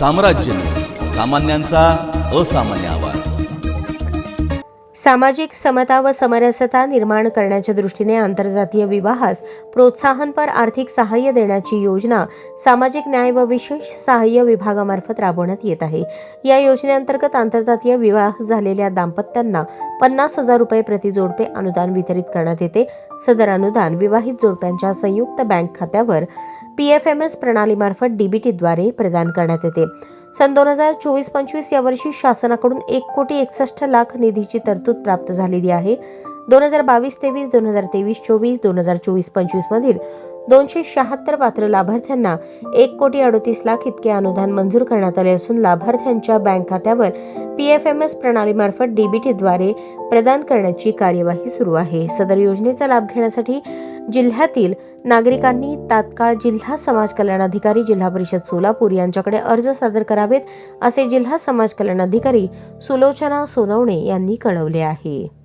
साम्राज्य न्यूज, सामान्यांचा असामान्य आवाज. सामाजिक समता व समरसता निर्माण करण्याच्या दृष्टीने आंतरजातीय विवाहास प्रोत्साहनपर आर्थिक सहाय्य देण्याची योजना सामाजिक न्याय व विशेष सहाय्य विभागामार्फत राबवण्यात येत आहे. या योजनेअंतर्गत आंतरजातीय विवाह झालेल्या दाम्पत्यांना 50,000 रुपये प्रति जोडपे अनुदान वितरित करण्यात येते. सदर अनुदान विवाहित जोडप्यांच्या संयुक्त बँक खात्यावर PFMS प्रणालीमार्फत DBTद्वारे प्रदान करण्यात येते. सन 2024-25 या वर्षी शासनाकडून 1,61,00,00,000 निधीची तरतूद प्राप्त झालेली आहे. 2022-23, 2023-24, 2024-25 मधील 276 पात्र लाभार्थ्यांना 1,38,00,00,000 इतके अनुदान मंजूर करण्यात आले असून लाभार्थ्यांच्या बँक खात्यावर PFMS प्रणालीमार्फत DBTद्वारे प्रदान करण्याची कार्यवाही सुरू आहे. सदर योजनेचा लाभ घेण्यासाठी जिल्ह्यातील नागरिकांनी तात्काळ जिल्हा समाज कल्याण अधिकारी, जिल्हा परिषद सोलापूर यांच्याकडे अर्ज सादर करावेत, असे जिल्हा समाज कल्याण अधिकारी सुलोचना सोनवणे यांनी कळवले आहे.